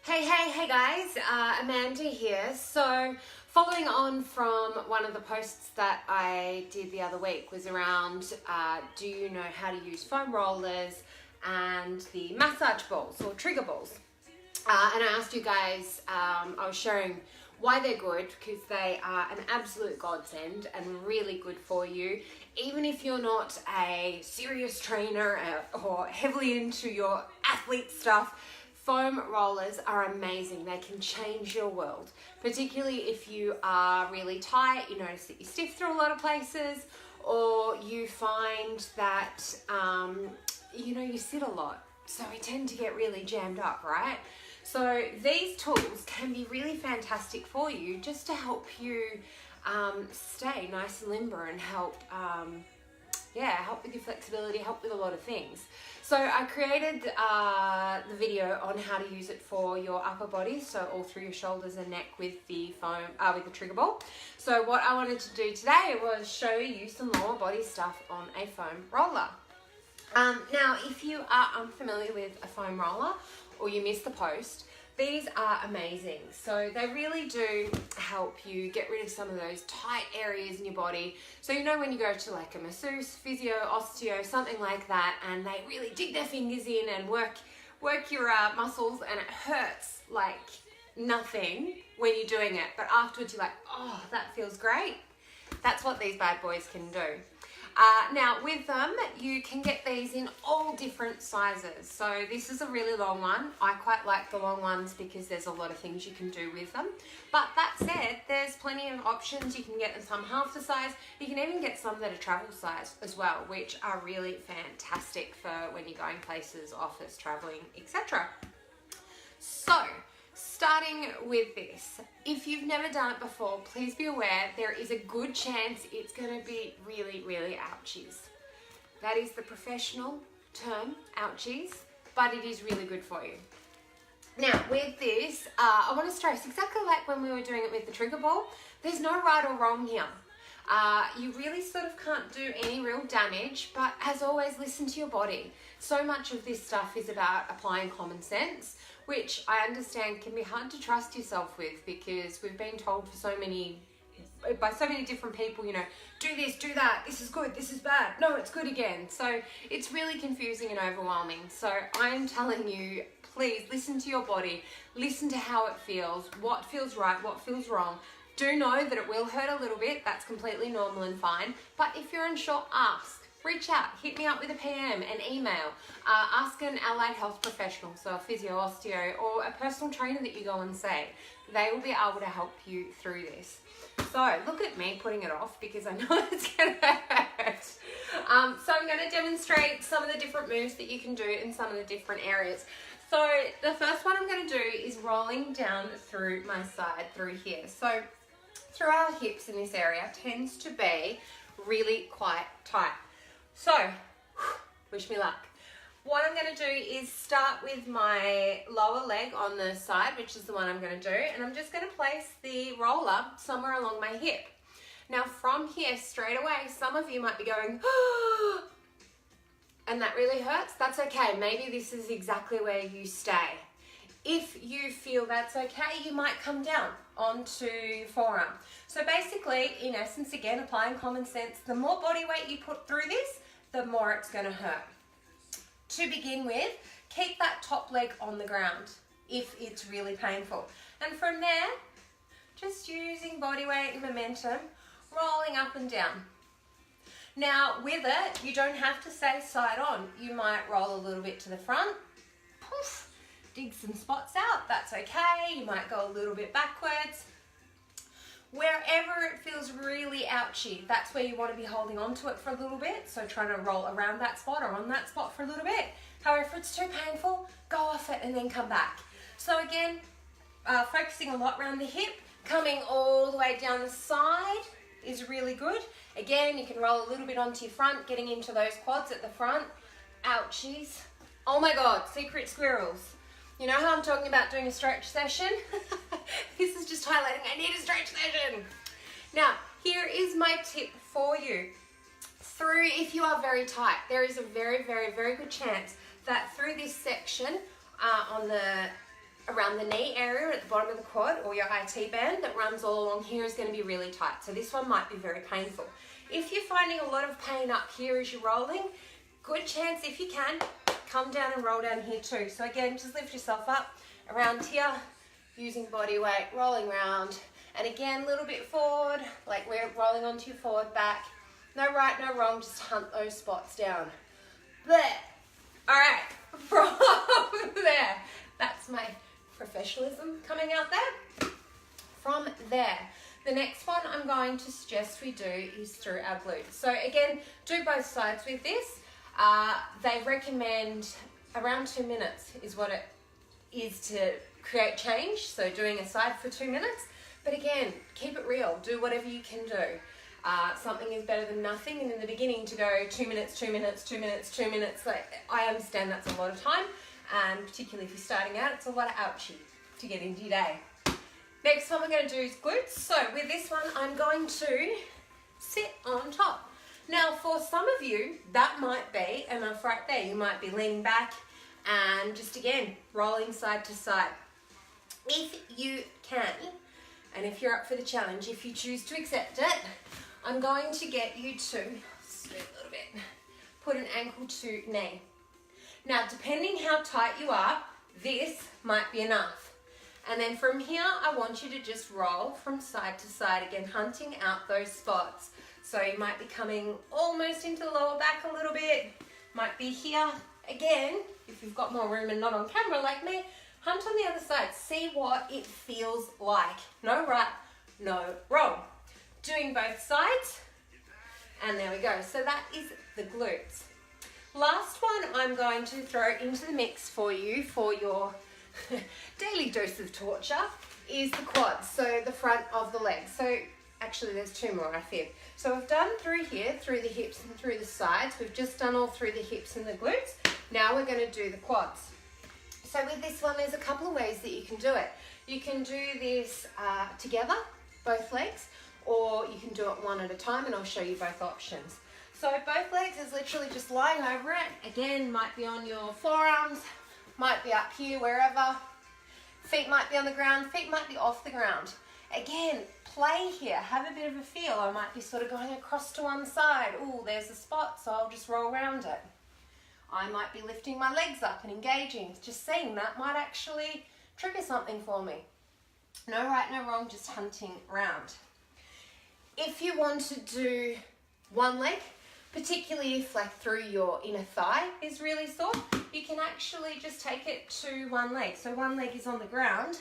Hey guys, Amanda here. So following on from one of the posts that I did the other week was around do you know how to use foam rollers and the massage balls or trigger balls. And I asked you guys, I was sharing why they're good, because they are an absolute godsend and really good for you. Even if you're not a serious trainer or heavily into your athlete stuff, foam rollers are amazing. They can change your world, particularly if you are really tight, you notice that you're stiff through a lot of places, or you find that, you sit a lot. So we tend to get really jammed up, right? So these tools can be really fantastic for you just to help you stay nice and limber and help with your flexibility, help with a lot of things. So I created the video on how to use it for your upper body, so all through your shoulders and neck with the foam, with the trigger ball. So what I wanted to do today was show you some lower body stuff on a foam roller. Now, if you are unfamiliar with a foam roller or you missed the post, these are amazing. So they really do help you get rid of some of those tight areas in your body. So you know when you go to like a masseuse, physio, osteo, something like that, and they really dig their fingers in and work your muscles, and it hurts like nothing when you're doing it. But afterwards you're like, oh, that feels great. That's what these bad boys can do. Now with them, you can get these in all different sizes. So this is a really long one. I quite like the long ones because there's a lot of things you can do with them. But that said, there's plenty of options. You can get some half the size. You can even get some that are travel size as well, which are really fantastic for when you're going places, office, traveling, etc. So, starting with this, if you've never done it before, please be aware there is a good chance it's going to be really, really ouchies. That is the professional term, ouchies, but it is really good for you. Now, with this, I want to stress, exactly like when we were doing it with the trigger ball, there's no right or wrong here. You really sort of can't do any real damage, but as always, listen to your body. So much of this stuff is about applying common sense, which I understand can be hard to trust yourself with, because we've been told by so many different people, do this, do that, this is good, this is bad, no, it's good again. So it's really confusing and overwhelming. So I'm telling you, please listen to your body, listen to how it feels, what feels right, what feels wrong. Do know that it will hurt a little bit. That's completely normal and fine. But if you're unsure, ask. Reach out. Hit me up with a PM, an email. Ask an allied health professional, so a physio, osteo, or a personal trainer that you go and see. They will be able to help you through this. So look at me putting it off, because I know it's going to hurt. So I'm going to demonstrate some of the different moves that you can do in some of the different areas. So the first one I'm going to do is rolling down through my side through here. So through our hips in this area tends to be really quite tight. So, wish me luck. What I'm going to do is start with my lower leg on the side, which is the one I'm going to do, and I'm just going to place the roller somewhere along my hip. Now from here straight away, some of you might be going, oh, and that really hurts. That's okay. Maybe this is exactly where you stay. If you feel that's okay, you might come down onto forearm. So basically, in essence, again, applying common sense, the more body weight you put through this, the more it's going to hurt. To begin with, keep that top leg on the ground if it's really painful. And from there, just using body weight and momentum, rolling up and down. Now, with it, you don't have to stay side on. You might roll a little bit to the front, poof, dig some spots out, that's okay. You might go a little bit backwards. Wherever it feels really ouchy, that's where you want to be holding on to it for a little bit. So trying to roll around that spot or on that spot for a little bit. However, if it's too painful, go off it and then come back. So again, focusing a lot around the hip, coming all the way down the side is really good. Again, you can roll a little bit onto your front, getting into those quads at the front. Ouchies. Oh my God, secret squirrels. You know how I'm talking about doing a stretch session? This is just highlighting, I need a stretch session. Now, here is my tip for you. If you are very tight, there is a very, very, very good chance that through this section on the around the knee area at the bottom of the quad, or your IT band that runs all along here is going to be really tight. So this one might be very painful. If you're finding a lot of pain up here as you're rolling, good chance, if you can, come down and roll down here too. So again, just lift yourself up around here, using body weight, rolling around. And again, a little bit forward, like we're rolling onto your forward back. No right, no wrong, just hunt those spots down. There. All right, from there. That's my professionalism coming out there. From there, the next one I'm going to suggest we do is through our glutes. So again, do both sides with this. They recommend around 2 minutes is what it is to create change. So doing a side for 2 minutes. But again, keep it real. Do whatever you can do. Something is better than nothing. And in the beginning to go 2 minutes, 2 minutes, 2 minutes, 2 minutes. Like, I understand that's a lot of time. And particularly if you're starting out, it's a lot of ouchie to get into your day. Next one we're going to do is glutes. So with this one, I'm going to sit on top. Now for some of you, that might be enough right there. You might be leaning back and just again, rolling side to side. If you can, and if you're up for the challenge, if you choose to accept it, I'm going to get you to, scoot a little bit, put an ankle to knee. Now, depending how tight you are, this might be enough. And then from here, I want you to just roll from side to side, again, hunting out those spots. So you might be coming almost into the lower back a little bit, might be here. Again, if you've got more room and not on camera like me, hunt on the other side. See what it feels like. No right, no wrong. Doing both sides, and there we go. So that is the glutes. Last one I'm going to throw into the mix for you for your daily dose of torture is the quads, so the front of the legs. So actually there's two more, I fib. So we've done through here, through the hips and through the sides. We've just done all through the hips and the glutes. Now we're going to do the quads. So with this one, there's a couple of ways that you can do it. You can do this together, both legs, or you can do it one at a time, and I'll show you both options. So both legs is literally just lying over it. Again, might be on your forearms, might be up here, wherever. Feet might be on the ground, feet might be off the ground. Again, play here, have a bit of a feel. I might be sort of going across to one side. Oh, there's a spot, so I'll just roll around it. I might be lifting my legs up and engaging. Just seeing that might actually trigger something for me. No right, no wrong, just hunting around. If you want to do one leg, particularly if like through your inner thigh is really sore, you can actually just take it to one leg. So one leg is on the ground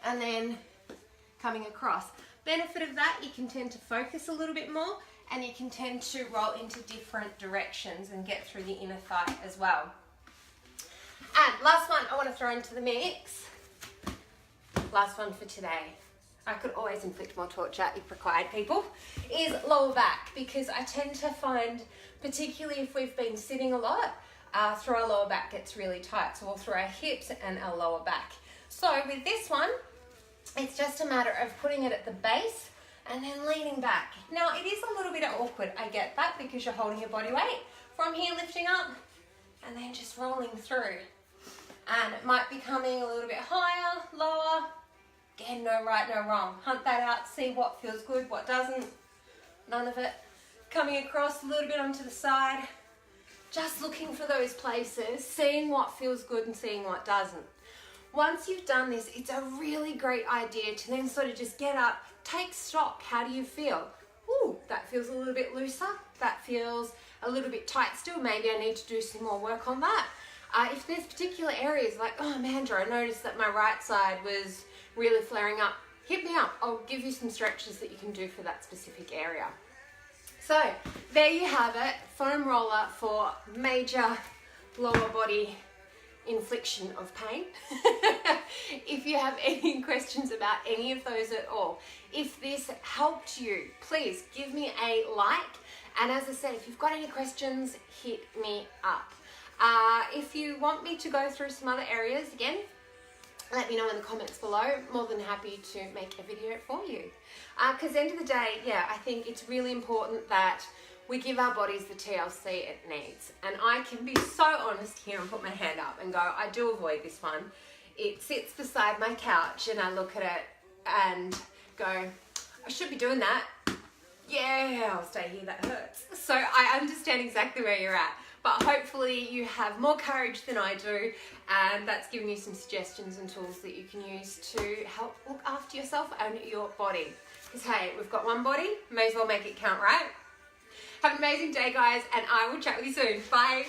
and then coming across. Benefit of that, you can tend to focus a little bit more and you can tend to roll into different directions and get through the inner thigh as well. And last one I want to throw into the mix, last one for today. I could always inflict more torture if required, people, is lower back, because I tend to find, particularly if we've been sitting a lot, through our lower back gets really tight. So we'll through our hips and our lower back. So with this one, it's just a matter of putting it at the base and then leaning back. Now it is a little bit awkward, I get that, because you're holding your body weight. From here, lifting up and then just rolling through. And it might be coming a little bit higher, lower. Again, no right, no wrong. Hunt that out, see what feels good, what doesn't. None of it. Coming across a little bit onto the side. Just looking for those places, seeing what feels good and seeing what doesn't. Once you've done this, it's a really great idea to then sort of just get up, take stock. How do you feel? Ooh, that feels a little bit looser. That feels a little bit tight still. Maybe I need to do some more work on that. If there's particular areas like, oh, Amanda, I noticed that my right side was really flaring up, hit me up. I'll give you some stretches that you can do for that specific area. So there you have it, foam roller for major lower body infliction of pain. If you have any questions about any of those at all, if this helped you, please give me a like. And as I said, if you've got any questions, hit me up. If you want me to go through some other areas, again, let me know in the comments below. More than happy to make a video for you. Because end of the day, yeah, I think it's really important that we give our bodies the TLC it needs. And I can be so honest here and put my hand up and go, I do avoid this one. it sits beside my couch and I look at it and go, I should be doing that. Yeah, I'll stay here, that hurts. So I understand exactly where you're at, but hopefully you have more courage than I do, and that's giving you some suggestions and tools that you can use to help look after yourself and your body. Because hey, we've got one body, may as well make it count, right? Have an amazing day, guys, and I will chat with you soon. Bye.